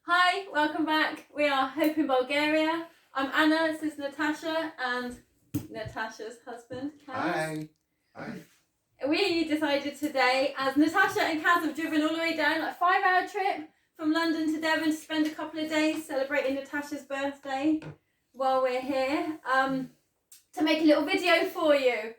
Hi, welcome back. We are Hope in Bulgaria. I'm Anna, this is Natasha, and Natasha's husband, Kaz. Hi. Hi. We decided today, as Natasha and Kaz have driven all the way down, like a 5-hour trip from London to Devon to spend a couple of days celebrating Natasha's birthday while we're here, to make a little video for you.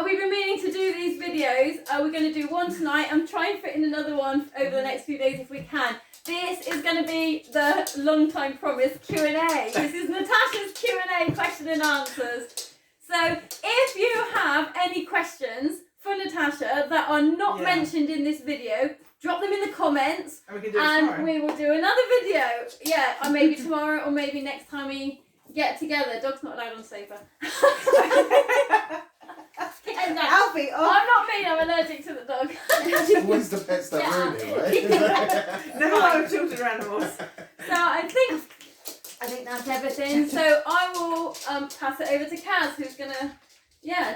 We've been meaning to do these videos. We're going to do one tonight. I'm trying to fit in another one over the next few days if we can. This is going to be the long time promised Q&A. This is Natasha's Q&A, question and answers. So if you have any questions for Natasha that are not mentioned in this video, drop them in the comments and we can do it tomorrow. We will do another video. Yeah, or maybe tomorrow or maybe next time we get together. Dog's not allowed on the sofa. Alfie, I'm not mean, I'm allergic to the dog. It's always the pets that ruin it, right? Never mind with children or animals. So I think that's everything. So I will pass it over to Kaz, who's gonna I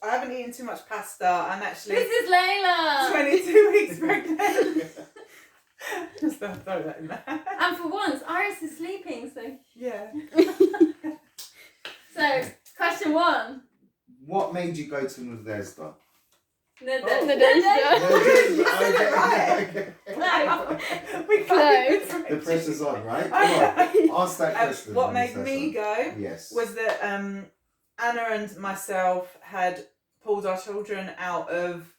haven't eaten too much pasta. I'm actually This is Layla. 22 weeks pregnant. Just throw that in there. And for once, Iris is sleeping, so Yeah. So question 1. What made you go to Natasha? The pressure's on, right? Come on. Ask that question. What made me go yes. was that Anna and myself had pulled our children out of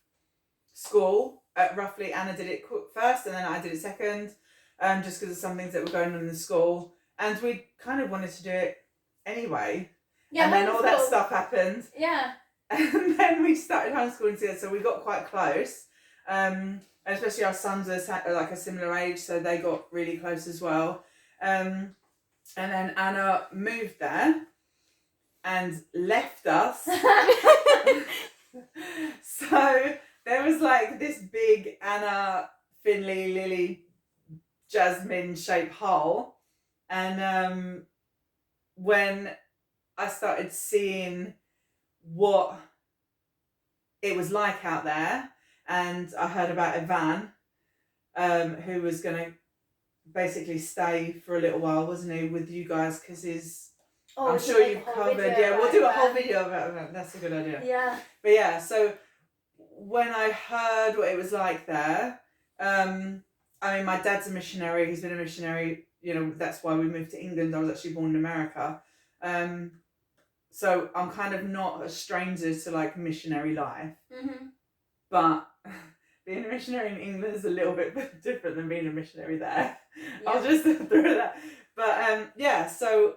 school. Roughly, Anna did it first and then I did it second, just because of some things that were going on in the school. And we kind of wanted to do it anyway. Yeah, and then all that stuff happened. Yeah. And then we started homeschooling together, so we got quite close. And especially our sons are like a similar age, so they got really close as well. And then Anna moved there and left us. So there was like this big Anna, Finley, Lily, Jasmine shaped hole. And when I started seeing what it was like out there, and I heard about Ivan, who was going to basically stay for a little while, wasn't he, with you guys, because I'm sure you've covered, we'll do a whole video about that. That's a good idea. Yeah. But yeah, so when I heard what it was like there, I mean, my dad's a missionary, he's been a missionary, that's why we moved to England. I was actually born in America. So I'm kind of not a stranger to like missionary life, but being a missionary in England is a little bit different than being a missionary there. Yeah. I'll just throw that. But so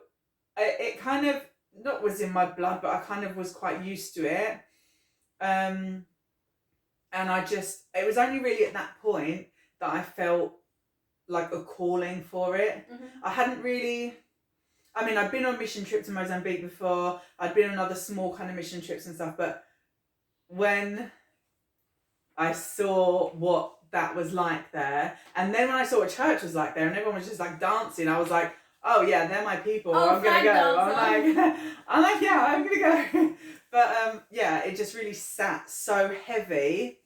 it kind of not was in my blood, but I kind of was quite used to it. And it was only really at that point that I felt like a calling for it. I hadn't really. I mean, I'd been on a mission trip to Mozambique before. I'd been on other small kind of mission trips and stuff. But when I saw what that was like there, and then when I saw what church was like there, and everyone was just like dancing, I was like, oh yeah, they're my people. I'm gonna go. I'm like, yeah, I'm gonna go. But it just really sat so heavy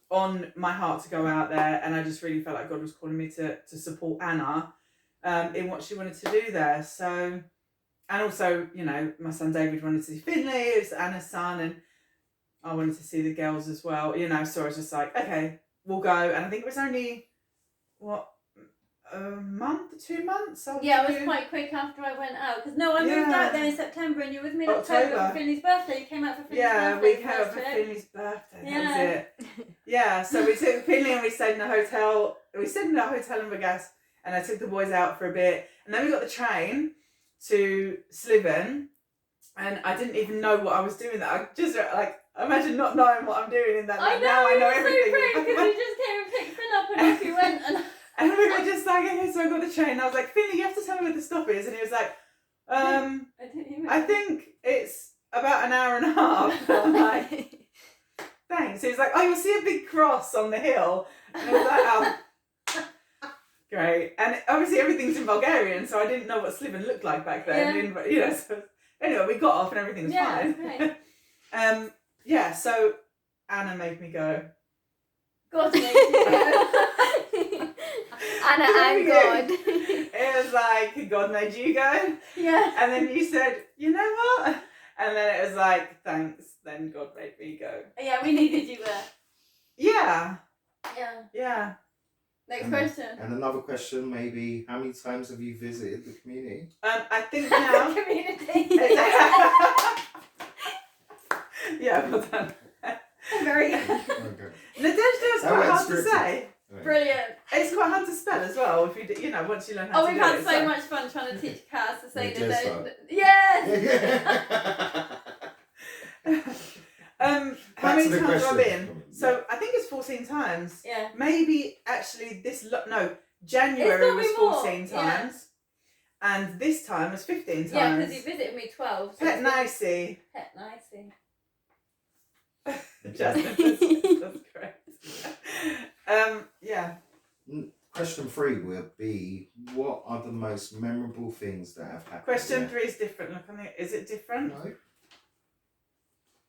on my heart to go out there, and I just really felt like God was calling me to support Anna. In what she wanted to do there. So, and also, my son David wanted to see Finley, who's Anna's son, and I wanted to see the girls as well, so I was just like, okay, we'll go. And I think it was only, a month, 2 months? It was quite quick after I went out. Because I moved out there in September and you were with me in October for Finley's birthday. You came out for Finley's birthday. Yeah, we came out for Finley's birthday. That was it. Yeah, so we took Finley and we stayed in a hotel. We stayed in a hotel in Vegas. And I took the boys out for a bit. And then we got the train to Sliven. And I didn't even know what I was doing there. I just, imagine not knowing what I'm doing in that. I know, now I know everything. So great, because you just came and picked Finn up and off you went. And we were just like, okay, so I got the train. And I was like, Finley, you have to tell me where the stop is. And he was like, I think it's about an hour and a half. And I'm like, thanks. He was like, oh, you'll see a big cross on the hill. And I was like, oh. Great. And obviously everything's in Bulgarian, so I didn't know what Sliven looked like back then. Yeah. So anyway, we got off and everything was fine. Right. So Anna made me go. God made you go. Anna and God. It was like, God made you go. Yeah. And then you said, you know what? And then it was like, thanks. Then God made me go. Yeah, we needed you there. Yeah. Yeah. Yeah. Next question. And another question, maybe, how many times have you visited the community? I think now. Community. Yeah, well done. Very good. Okay. Natasha is That quite went hard to scripted. say. Brilliant. It's quite hard to spell as well. If you know, once you learn how Oh, to we've do had it. so much fun trying to teach Cass to say Yeah, the Jess, yes. How Back many to the times have I question. been? So I think it's 14 times. Yeah. Maybe actually It's January gotta was be more, 14 yeah. times. And this time was 15 times. Yeah, because you visited me 12. So Pet it's nicey. Pet nicey. Jasmine, that's correct. Yeah. Question 3 will be, what are the most memorable things that have happened? Question 3 is different. Look on it. Is it different?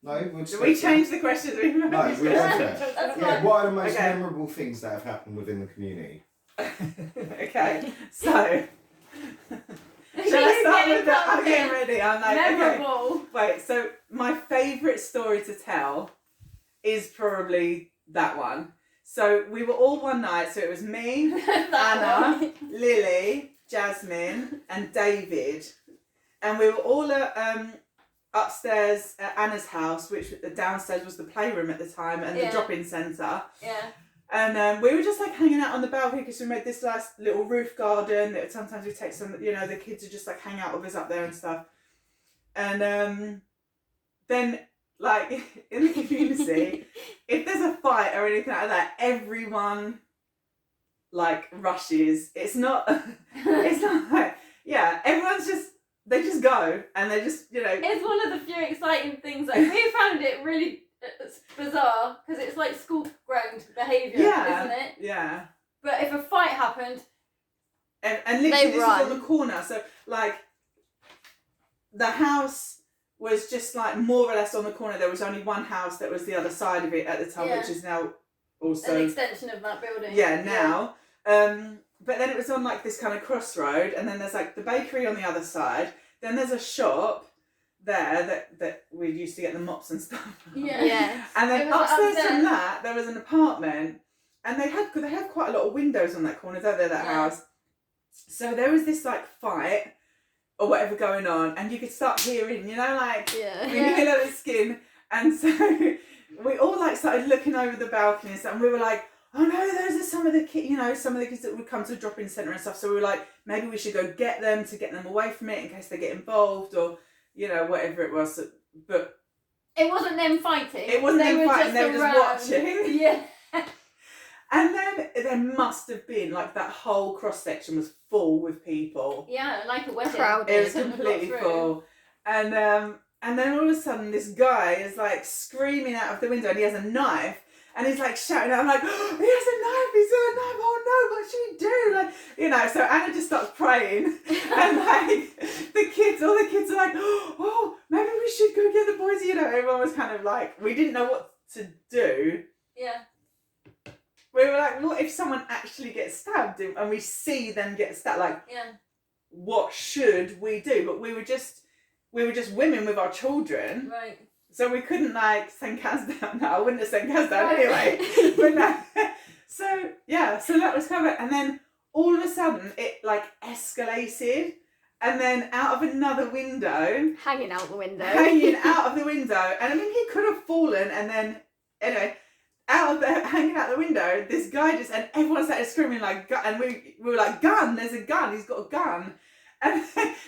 No, we'll Do we change the questions? No, we'll go for that. That's Yeah, fine. what are the most Okay. memorable things that have happened within the community? Okay, so shall I start with that? I'm getting ready. I'm like, okay. Memorable. Wait, so my favourite story to tell is probably that one. So we were all one night, so it was me, Anna, Lily, Jasmine, and David. And we were all at upstairs at Anna's house, which downstairs was the playroom at the time and the drop-in centre. Yeah. And we were just like hanging out on the balcony because we made this nice little roof garden. Sometimes we take some, you know, the kids would just like hang out with us up there and stuff. And then like in the community, if there's a fight or anything like that, everyone like rushes. It's not like, yeah, everyone's just, they just go and they just, you know. It's one of the few exciting things. Like, we found it really bizarre because it's like school-grown behaviour, isn't it? Yeah. But if a fight happened, and literally this was on the corner, so like the house was just like more or less on the corner. There was only one house that was the other side of it at the time, which is now also an extension of that building. Yeah, now. But then it was on like this kind of crossroad, and then there's like the bakery on the other side. Then there's a shop there that we used to get the mops and stuff from. Yeah. And then It was upstairs from upstairs. that there was an apartment, and they had quite a lot of windows on that corner, don't they? That house. So there was this like fight or whatever going on, and you could start hearing, you know, like really low skin, and so we all like started looking over the balcony and stuff, and we were like, oh no, those are some of the kids that would come to the drop-in centre and stuff. So we were like, maybe we should go get them away from it in case they get involved or, you know, whatever it was. But it wasn't them fighting. It wasn't them fighting, they were just around. watching. Yeah. And then there must have been, like, that whole cross-section was full with people. Yeah, like a wedding. Crowded. It was completely full. And then all of a sudden this guy is like screaming out of the window and he has a knife. And he's like shouting out, I'm like, oh, he has a knife, he's got a knife, oh no, what should we do? Like, you know, so Anna just starts praying. And like, all the kids are like, oh, maybe we should go get the boys. You know, everyone was kind of like, we didn't know what to do. Yeah. We were like, what if someone actually gets stabbed and we see them get stabbed? Like, what should we do? But we were just women with our children. Right. So we couldn't like send Kaz down. No, I wouldn't have sent Kaz down anyway. But no. So that was covered. And then all of a sudden it like escalated. And then out of another window. Hanging out the window. And I mean, he could have fallen. And then, anyway, hanging out the window, this guy just, and everyone started screaming like, and we were like, gun, there's a gun, he's got a gun. And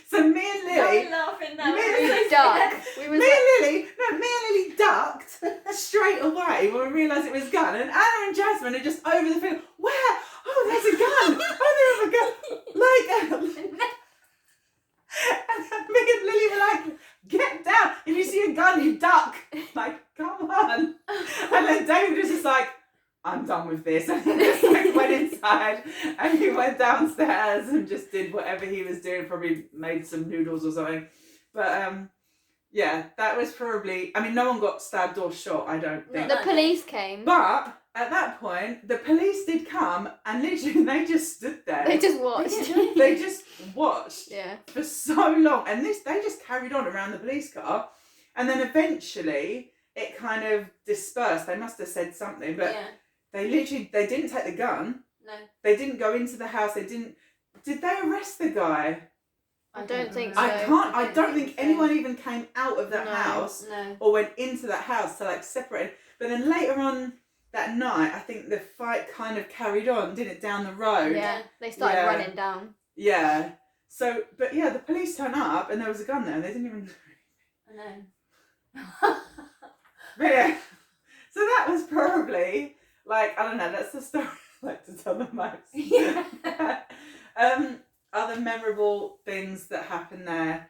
so me and Lily, laughing now. me and Lily ducked straight away when we realised it was a gun. And Anna and Jasmine are just over the field. Where? Oh, there's a gun. Oh, they have a gun. Like, and me and Lily were like, get down. If you see a gun, you duck. Like, come on. And then David was just like, I'm done with this. And he just like went inside and he went downstairs and just did whatever he was doing, probably made some noodles or something. But yeah, that was probably, I mean, no one got stabbed or shot, I don't think. The police came. But at that point, the police did come and literally they just stood there. They just watched. They just watched Yeah. for so long. And they just carried on around the police car. And then eventually it kind of dispersed. They must have said something, but they didn't take the gun. No. They didn't go into the house. Did they arrest the guy? I don't think so. I don't think anyone even came out of that house or went into that house to like separate. But then later on that night, I think the fight kind of carried on, didn't it, down the road? Yeah, they started running down. Yeah. So, but yeah, the police turned up and there was a gun there and they didn't even... I know. But yeah. So that was probably, like, I don't know, that's the story I like to tell the most. Yeah. Other memorable things that happened there,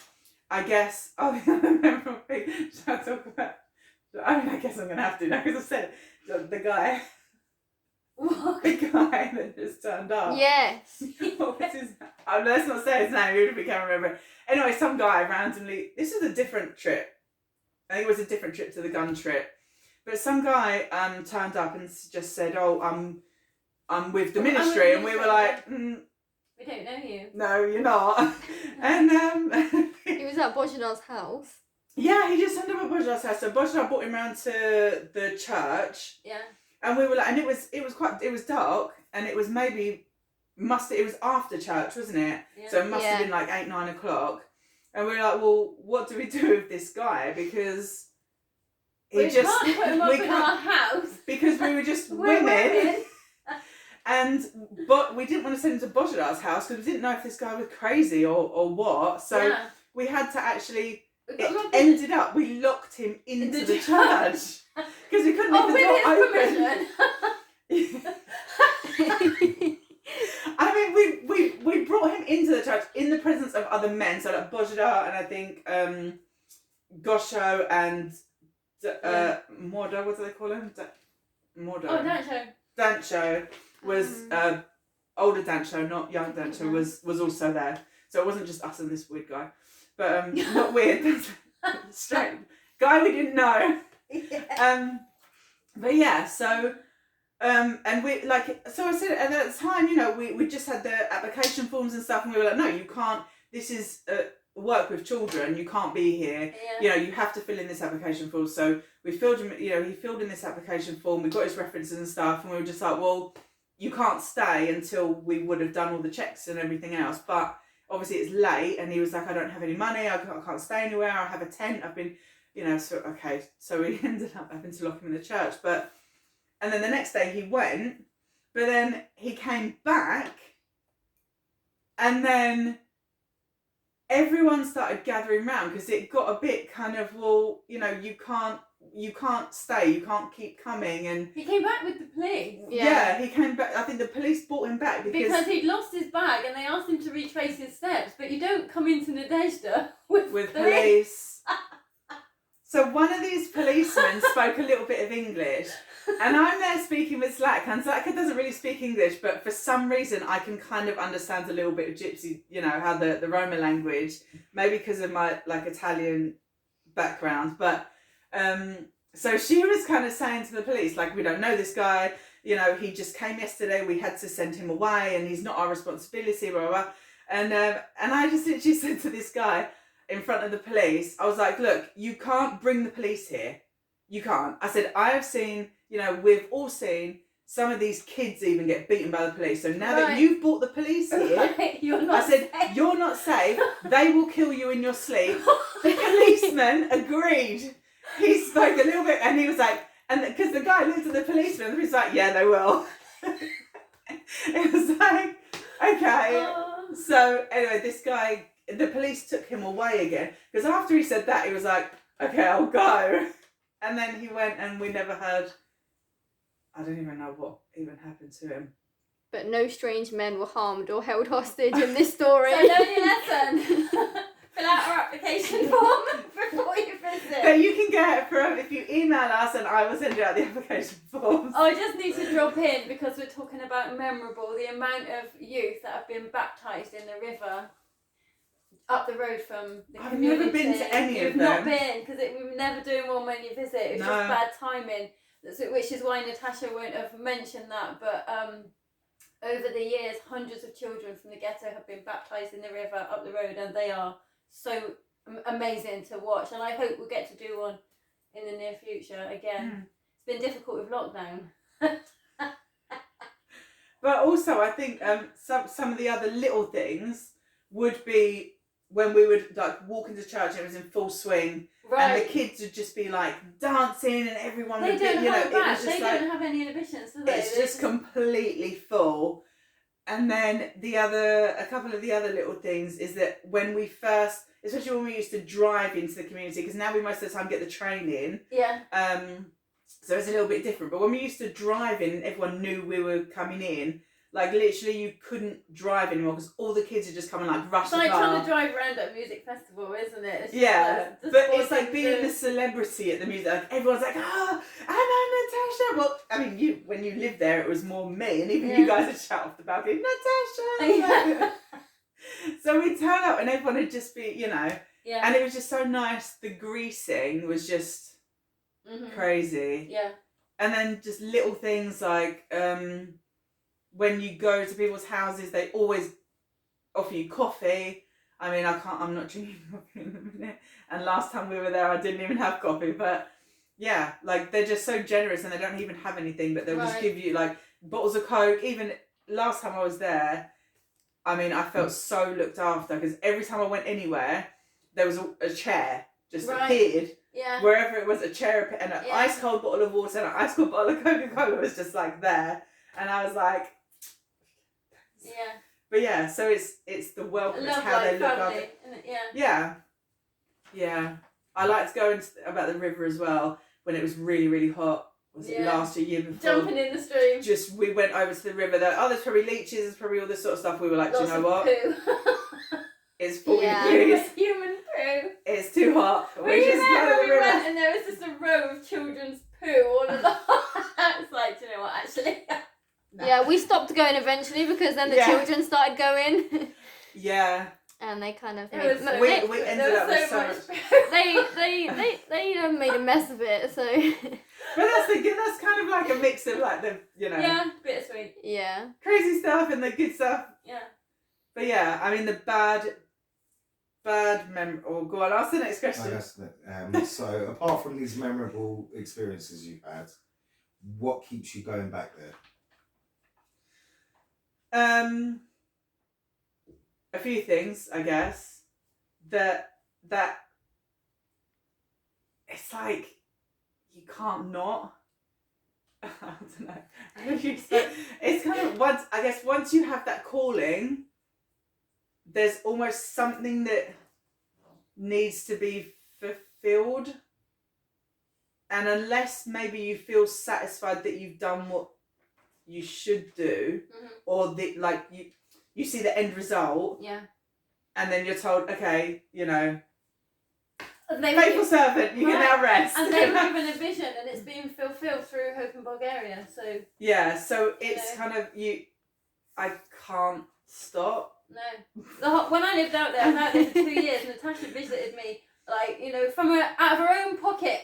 I guess, the other memorable thing, should I talk about? I mean, I guess I'm going to have to now because I've said it. The guy that just turned up. Yes. What was his name? Oh, let's not say his name, even if we can't remember it. Anyway, some guy randomly, this is a different trip. I think it was a different trip to the gun trip. But some guy turned up and just said, "Oh, I'm with the ministry," and we were like, "We don't know you." "No, you're not." And he was at Bojidal's house. Yeah, he just turned up at Bojidal's house. So Bojidal brought him round to the church. Yeah. And we were like, and it was dark, and it was it was after church, wasn't it? Yeah. So it must have been like 8, 9 o'clock. And we were like, well, what do we do with this guy? Because we can't put him up in our house. Because we were just women. But we didn't want to send him to Bojidal's house because we didn't know if this guy was crazy or what. So we had to actually... It ended up, we locked him into the church. Because we couldn't leave the door open. I mean, we brought him into the church in the presence of other men. So like Bojidal and I think Gosho and Mordo, what do they call him? Mordo. Oh, Dancho. Dancho was older Dancho, not young Dancho, was also there. So it wasn't just us and this weird guy. But not weird. Straight guy we didn't know. But yeah, so and we like, so I said at that time, you know, we just had the application forms and stuff, and we were like, no, you can't. This is work with children. You can't be here. Yeah. You know, you have to fill in this application form. So we filled him. You know, he filled in this application form. We got his references and stuff, and we were just like, well, you can't stay until we would have done all the checks and everything else. But obviously it's late, and he was like, I don't have any money. I can't stay anywhere. I have a tent. I've been, you know, so okay. So we ended up having to lock him in the church. And then the next day he went, but then he came back, and then everyone started gathering round because it got a bit kind of, well, you know, you can't stay, you can't keep coming. And he came back with the police. Yeah, he came back. I think the police brought him back because he'd lost his bag and they asked him to retrace his steps, but you don't come into Natasha with police. So one of these policemen spoke a little bit of English, and I'm there speaking with Zlatka, and Zlatka doesn't really speak English, but for some reason I can kind of understand a little bit of Gypsy, you know, how the Roma language, maybe because of my like Italian background, but so she was kind of saying to the police, like, we don't know this guy, you know, he just came yesterday, we had to send him away, and he's not our responsibility, blah, blah, blah. And I just literally said to this guy in front of the police, I was like, look, you can't bring the police here. You can't. I said, I have seen, you know, we've all seen some of these kids even get beaten by the police. So now that you've brought the police here, you're not safe. You're not safe. They will kill you in your sleep. The policeman agreed. He's like a little bit, and he was like, and because the guy looked at the policeman, and he's like, yeah, they will. It was like, okay. So anyway, this guy, the police took him away again, because after he said that, he was like, okay, I'll go. And then he went, and we never heard, I don't even know what even happened to him. But no strange men were harmed or held hostage in this story. So learn your lesson. Fill out our application form before you visit. But you can get it from, if you email us, and I will send you out the application forms. Oh, I just need to drop in, because we're talking about memorable, the amount of youth that have been baptised in the river up the road from the community. I've never been to any of them. You've not been, because we were never doing one when you visit. It was just bad timing. which is why Natasha won't have mentioned that. But over the years, hundreds of children from the ghetto have been baptised in the river up the road, and they are so amazing to watch. And I hope we'll get to do one in the near future again. It's been difficult with lockdown. But also, I think some of the other little things would be when we would like walk into church and it was in full swing, and the kids would just be like dancing, and everyone would be, it was just they don't have any inhibitions, do they? It's just completely full. And then a couple of the other little things is that when we first, especially when we used to drive into the community, because now we most of the time get the train in. Yeah. So it's a little bit different. But when we used to drive in, everyone knew we were coming in. Like literally, you couldn't drive anymore because all the kids would just come and like rush it's the like car. trying to drive around at a music festival, isn't it? It's but it's like being the celebrity at the music. Like everyone's like, I'm Natasha. Well, I mean, when you lived there, it was more me, and even you guys would shout off the balcony, Natasha. So we'd turn up, and everyone would just be, and it was just so nice. The greasing was just crazy. Yeah. And then just little things like when you go to people's houses, they always offer you coffee. I mean, I'm not drinking coffee in a minute. And last time we were there, I didn't even have coffee. But yeah, like they're just so generous, and they don't even have anything, but they'll just give you like bottles of Coke. Even last time I was there, I mean, I felt so looked after because every time I went anywhere, there was a chair just appeared. Yeah. Wherever it was, a chair and an ice cold bottle of water and an ice cold bottle of Coca-Cola was just like there. And I was like, yeah. But yeah, so it's the welcome, it's how they look after. Yeah. I liked going about the river as well when it was really, really hot. Was it last year before? Jumping in the stream. Just we went over to the river. There's probably leeches. There's probably all this sort of stuff. We were like, do you know what? Poo. It's 40 degrees. Human poo. It's too hot. Were you there when we went and there was just a row of children's poo all of the It's like, do you know what? Actually. No. Yeah, we stopped going eventually because then the children started going. Yeah. And they kind of we ended up with so much. They made a mess of it. So. But that's kind of like a mix of like the Yeah, bittersweet. Yeah. Crazy stuff and the good stuff. Yeah. But yeah, I mean the bad oh, go on. Ask the next question. So apart from these memorable experiences you've had, what keeps you going back there? A few things, I guess. That it's like you can't not. I don't know. It's kind of once you have that calling, there's almost something that needs to be fulfilled. And unless maybe you feel satisfied that you've done what you should do, or you see the end result, and then you're told, okay, faithful servant, you can now rest. And they were given a vision, and it's being fulfilled through Hope in Bulgaria. So so it's kind of I can't stop. No, when I lived out there, I was out there for 2 years. Natasha visited me, out of her own pocket,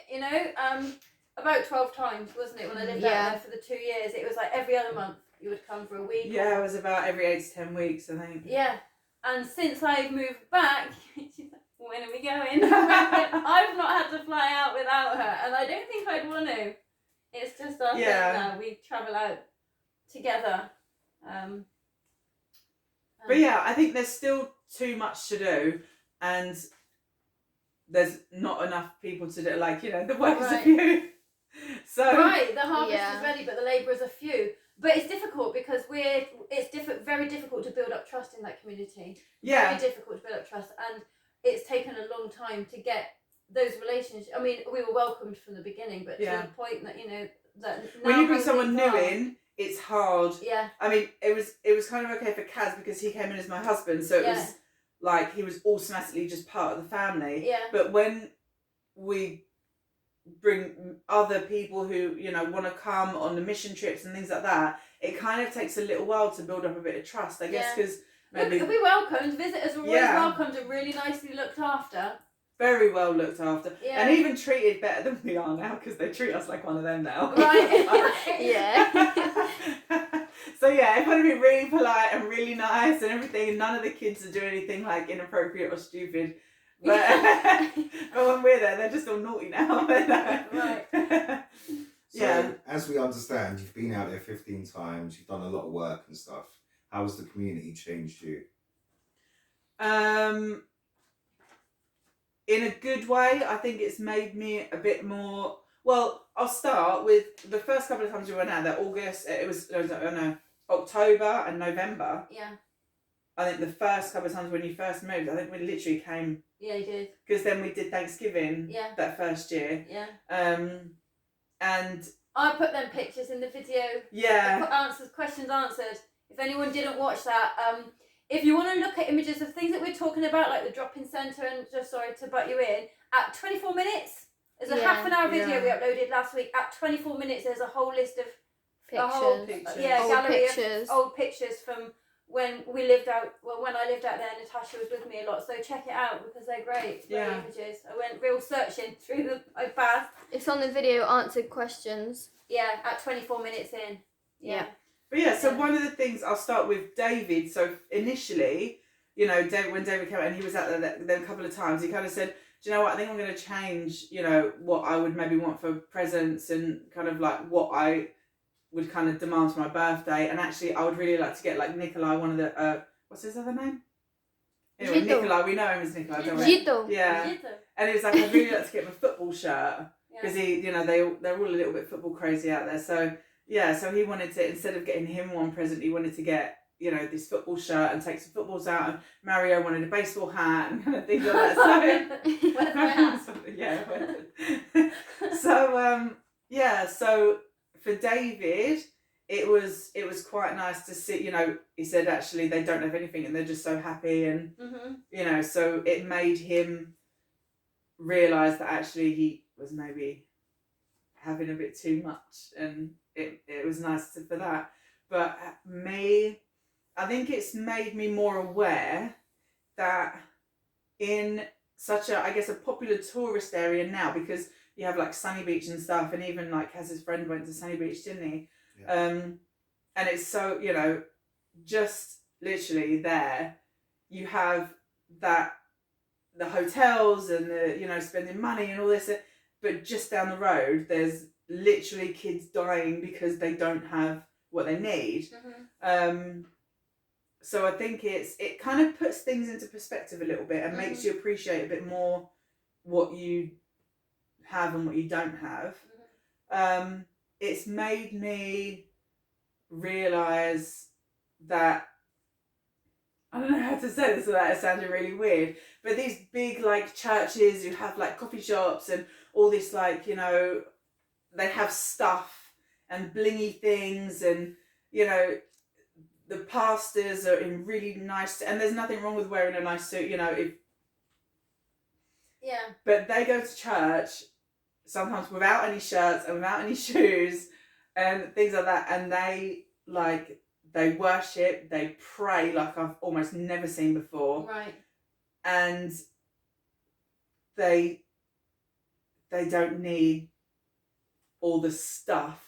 about 12 times, wasn't it? When I lived out there for the 2 years, it was like every other month you would come for a week. Yeah, it was about every 8 to 10 weeks, I think. Yeah, and since I've moved back, she's like, when are we going? I've not had to fly out without her, and I don't think I'd want to. It's just our thing now. We travel out together. But yeah, I think there's still too much to do, and there's not enough people to do. The workers are few. So the harvest is ready, but the labourers are few. But it's difficult because very difficult to build up trust in that community. Yeah, very difficult to build up trust, and it's taken a long time to get those relationships. I mean, we were welcomed from the beginning, but to the point that that when you bring someone new in, it's hard. Yeah. I mean, it was kind of okay for Kaz because he came in as my husband, so it was like he was automatically just part of the family. Yeah. But when we bring other people who want to come on the mission trips and things like that, it kind of takes a little while to build up a bit of trust, I guess, because maybe we welcomed visitors were always welcomed and really nicely looked after. very well looked after, Yeah. and even treated better than we are now because they treat us like one of them now. Right. Yeah. So yeah, everybody be really polite and really nice and everything, and none of the kids are doing anything like inappropriate or stupid. But, but when we're there, they're just all naughty now. Right. So, Yeah. as we understand, you've been out there 15 times, you've done a lot of work and stuff. How has the community changed you? In a good way. I think it's made me a bit more. Well, I'll start with the first couple of times we went out there. August, it was October and November. Yeah. I think the first couple of times when you first moved, I think we literally came. Yeah, you did. Because then we did Thanksgiving. Yeah. That first year. Yeah. And I put them pictures in the video. yeah. Questions answered. If anyone didn't watch that, if you want to look at images of things that we're talking about, like the drop-in centre, and just sorry to butt you in, at 24 minutes, there's a half an hour video we uploaded last week. At 24 minutes, there's a whole list of Pictures. gallery Pictures. of old pictures from when we lived out. Well, when I lived out there, Natasha was with me a lot, so check it out because they're great. Great images. I went real searching through the bath. It's on the video answered questions. Yeah, at 24 minutes in. Yeah. But yeah, so one of the things, I'll start with David. So initially, you know, when David came out and he was out there a couple of times, he kind of said, do you know what, I think I'm going to change, you know, what I would maybe want for presents and kind of like what I would kind of demand for my birthday. And actually, I would really like to get like Nikolai, one of the, what's his other name? Anyway, Gito. Nikolai, we know him as Nikolai, don't we? Gito. Yeah. And he was like, I'd really like to get him a football shirt. Because he, you know, they're all a little bit football crazy out there. So yeah, so he wanted to, instead of getting him one present, he wanted to get, you know, this football shirt and take some footballs out. And Mario wanted a baseball hat and kind of things like that. So Where's my hat? yeah. So for David, it was quite nice to see. You know, he said actually they don't have anything and they're just so happy, and you know, so it made him realise that actually he was maybe having a bit too much, and it was nice for that. But me, I think it's made me more aware that in such a, I guess, a popular tourist area now, because you have like Sunny Beach and stuff, and even like Kaz's friend went to Sunny Beach, didn't he? Yeah. And it's so, you know, just literally there, you have that, the hotels and the, you know, spending money and all this, but just down the road, there's literally kids dying because they don't have what they need. So I think it kind of puts things into perspective a little bit and makes you appreciate a bit more what you have and what you don't have. It's made me realise that, I don't know how to say this without it sounding really weird, but these big like churches who have like coffee shops and all this, like, you know, they have stuff and blingy things, and you know, the pastors are in really nice, and there's nothing wrong with wearing a nice suit, you know, but they go to church sometimes without any shirts and without any shoes and things like that, and they worship, they pray like I've almost never seen before. Right. And they don't need all the stuff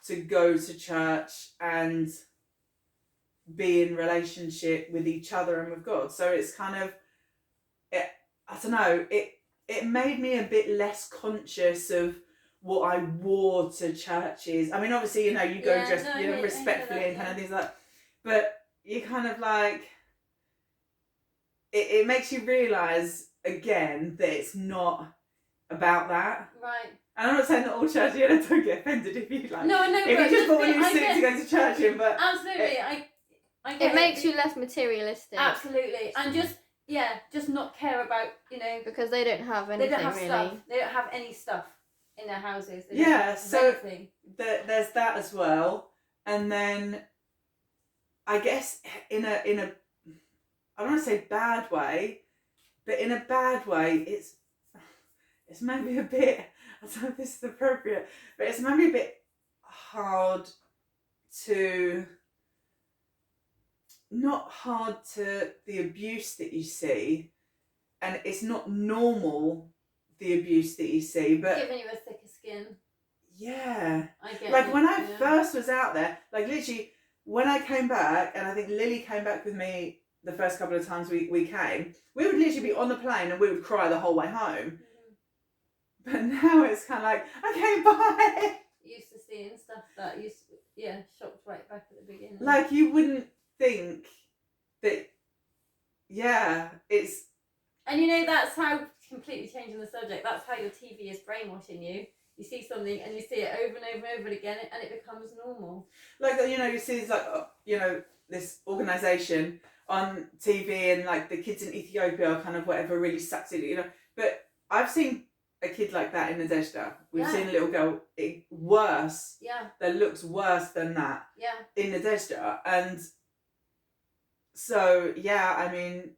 to go to church and be in relationship with each other and with God. So it's kind of, I don't know, it made me a bit less conscious of what I wore to churches. I mean, obviously, you know, you go dressed, you know, respectfully and kind of things like that, but you kind of like, it makes you realise again that it's not about that. Right. And I'm not saying that all churches, you know, don't get offended if you like. No, I know. If you just put on your suit to go to church in, but absolutely, I get It makes you less materialistic. Absolutely, and just not care about, you know, Because they don't have anything, they don't have really. stuff. They don't have any stuff in their houses. They Yeah, don't have so anything. there's that as well, and then I guess in a I don't want to say bad way, but in a bad way, it's maybe a bit, I don't know if this is appropriate, but it's maybe a bit hard to, not hard to the abuse that you see, and it's not normal, the abuse that you see, but Giving you a thicker skin. yeah. I get Like it, when I yeah. first was out there, like literally when I came back, and I think Lily came back with me the first couple of times we came, we would literally be on the plane and we would cry the whole way home. But now it's kind of like, okay, bye. Used to seeing stuff that shocked right back at the beginning. Like you wouldn't think that, it's... And you know, that's how, completely changing the subject, that's how your TV is brainwashing you. You see something and you see it over and over and over again and it becomes normal. Like, you know, you see this, like, this organisation on TV and, like, the kids in Ethiopia kind of whatever really sucks it, you know. But I've seen a kid like that in Natasha. We've seen a little girl worse. Yeah. That looks worse than that. Yeah. In Natasha. And so, I mean,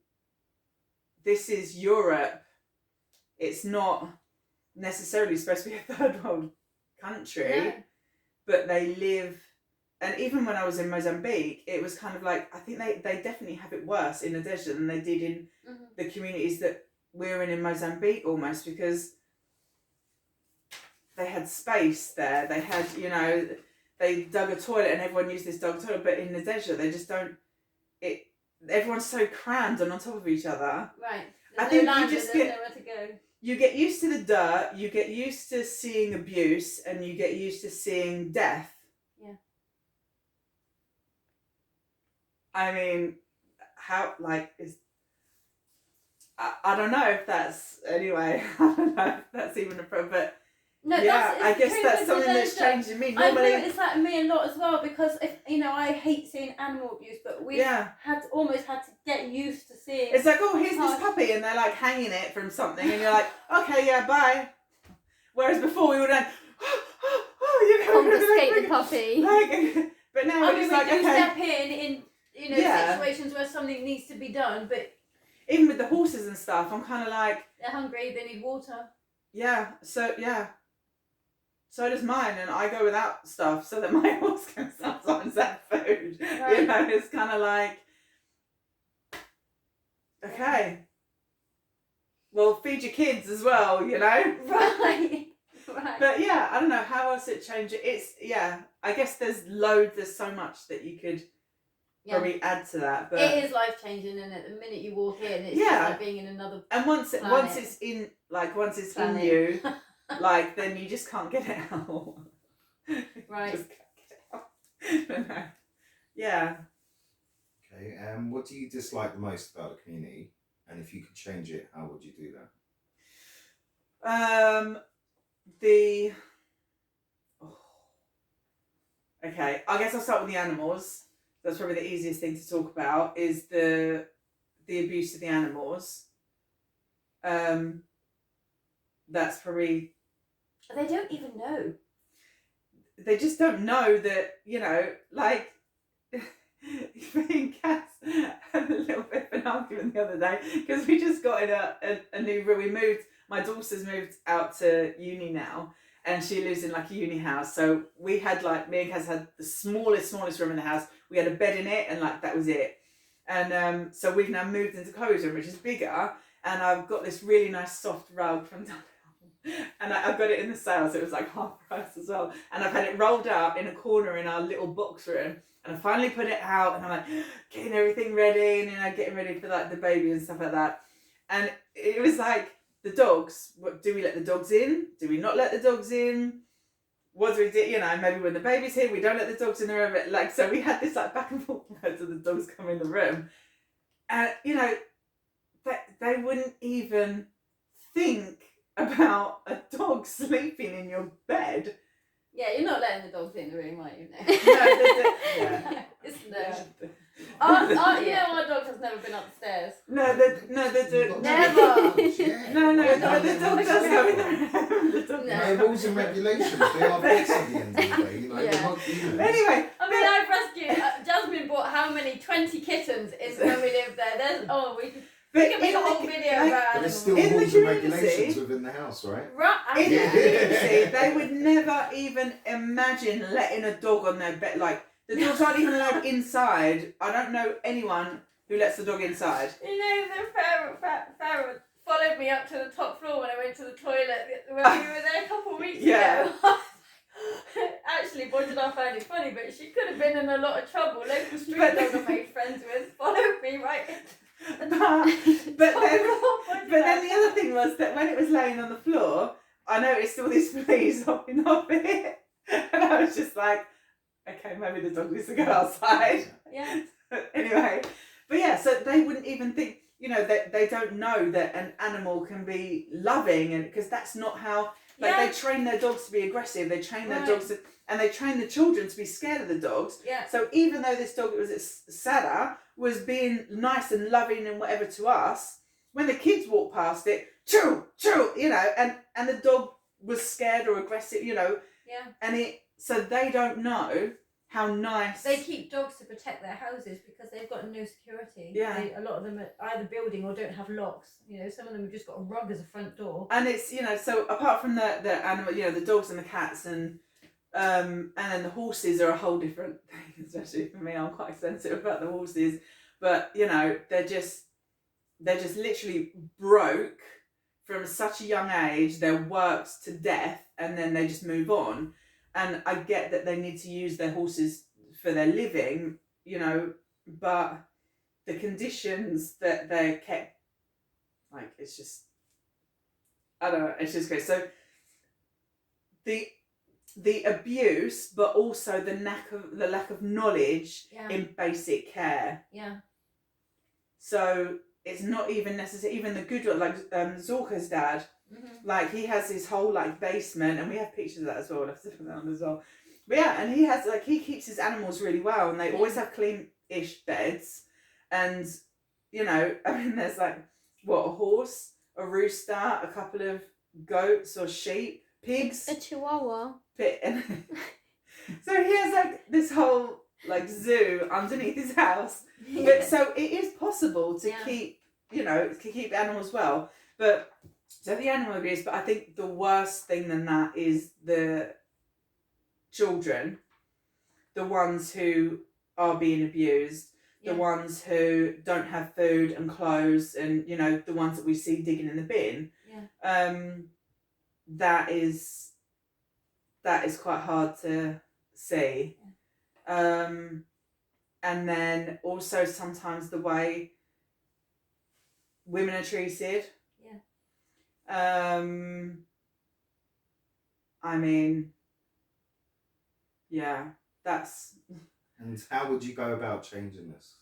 this is Europe. It's not necessarily supposed to be a third world country. No. But they live... And even when I was in Mozambique, it was kind of like, I think they definitely have it worse in Natasha than they did in the communities that we're in Mozambique almost, because they had space there. They had, you know, they dug a toilet and everyone used this dug toilet, but in Natasha they just don't... Everyone's so crammed and on top of each other. Right. I think you there's just get... nowhere to go. You get used to the dirt, you get used to seeing abuse, and you get used to seeing death. Yeah. I mean, how, like, is... I don't know if that's... Anyway, I don't know if that's even a problem, but... No, I guess that's something that's changed in me. Normally, I've noticed that in me a lot as well, because if I hate seeing animal abuse, but we almost had to get used to seeing. It's like, oh, here's this puppy, and they're like hanging it from something, and you're like, okay, yeah, bye. Whereas before we would have, confiscate the puppy. Like, but now it's like, we do okay. step in situations where something needs to be done, but even with the horses and stuff, I'm kind of like, they're hungry, they need water. So does mine, and I go without stuff so that my horse can sometimes have food. Right. You know, it's kind of like, okay, well, feed your kids as well, you know? Right. But I don't know how else it changes. It's, I guess there's so much that you could probably add to that. But it is life changing, and at the minute you walk in, it's just like being in another and once it's in you, like, then you just can't get it out. Right. Just can't get it out. Yeah. Okay, what do you dislike the most about the community? And if you could change it, how would you do that? Okay, I guess I'll start with the animals. That's probably the easiest thing to talk about, is the abuse of the animals. That's probably... They don't even know. They just don't know that, you know, like... Me and Cass had a little bit of an argument the other day, because we just got in a new room. My daughter's moved out to uni now, and she lives in like a uni house. So we had, like, me and Cass had the smallest room in the house. We had a bed in it, and like that was it. And so we've now moved into Chloe's room, which is bigger, and I've got this really nice soft rug from down and I got it in the sale, so it was like half price as well. And I've had it rolled up in a corner in our little box room, and I finally put it out, and I'm like getting everything ready, and getting ready for like the baby and stuff like that. And it was like, the dogs, do we let the dogs in? Do we not let the dogs in? What do we do? You know, maybe when the baby's here, we don't let the dogs in the room. Like, so we had this like back and forth until the dogs come in the room. And, you know, they wouldn't even think about a dog sleeping in your bed. Yeah, you're not letting the dogs in the room, are you? No, It's no. Our dog has never been upstairs. No, the dog. Never. The dog does go in the room. No rules and regulations. They are bits at the end of the day. You know, they're not humans. Anyway, I mean, I've rescued. Jasmine bought how many? 20 kittens when we lived there. We could make a whole video about But there's animals. still rules and regulations within the house, right? In the community, they would never even imagine letting a dog on their bed. Like, the dogs aren't even allowed inside. I don't know anyone who lets the dog inside. You know, the followed me up to the top floor when I went to the toilet when we were there a couple of weeks Yeah. ago. Actually, Bodged I found it funny, but she could have been in a lot of trouble. Local street dog I made friends with followed me right into but then the other thing was that when it was laying on the floor, I noticed all these fleas hopping off it, and I was just like, okay, maybe the dog needs to go outside. Yeah. Anyway, but yeah, so they wouldn't even think, you know, that they don't know that an animal can be loving, and because that's not how. Like they train their dogs to be aggressive. They train their dogs to, and they train the children to be scared of the dogs. Yeah. So even though this dog Sada was being nice and loving and whatever to us, when the kids walked past it, choo, you know, and the dog was scared or aggressive, you know. Yeah. And so they don't know how nice. They keep dogs to protect their houses because they've got no security. Yeah. A lot of them are either building or don't have locks. You know, some of them have just got a rug as a front door. And it's, you know, so apart from the animal, you know, the dogs and the cats and then the horses are a whole different thing, especially for me. I'm quite sensitive about the horses. But, you know, they're just literally broke from such a young age. They're worked to death and then they just move on. And I get that they need to use their horses for their living, you know, but the conditions that they're kept, like, it's just, I don't know, it's just great. So the abuse, but also the lack of knowledge in basic care. Yeah. So it's not even necessary. Even the good one, like Zorka's dad, like he has his whole like basement, and we have pictures of that as well. I'll have to put that on as well. But yeah, and he keeps his animals really well, and they always have clean-ish beds, and you know, I mean, there's like a horse, a rooster, a couple of goats or sheep, pigs, A chihuahua. So he has like this whole like zoo underneath his house. But so it is possible to keep, you know, to keep animals well. But so the animal abuse, but I think the worst thing than that is the children, the ones who are being abused, the ones who don't have food and clothes, and you know, the ones that we see digging in the bin. That is quite hard to see. And then also sometimes the way women are treated. I mean, yeah, that's. And how would you go about changing this?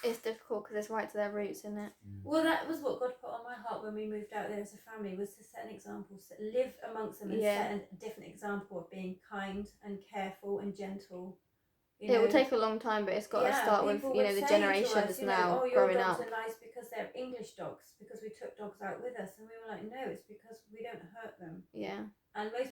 It's difficult because it's right to their roots, isn't it? Well, that was what God put on my heart when we moved out there as a family, was to set an example, live amongst them and set a different example of being kind and careful and gentle. You know, it will take a long time, but it's got to start with, you know, the generations now growing up. Your dogs are nice because they're English dogs, because we took dogs out with us, and we were like, no, it's because we don't hurt them. Yeah. And most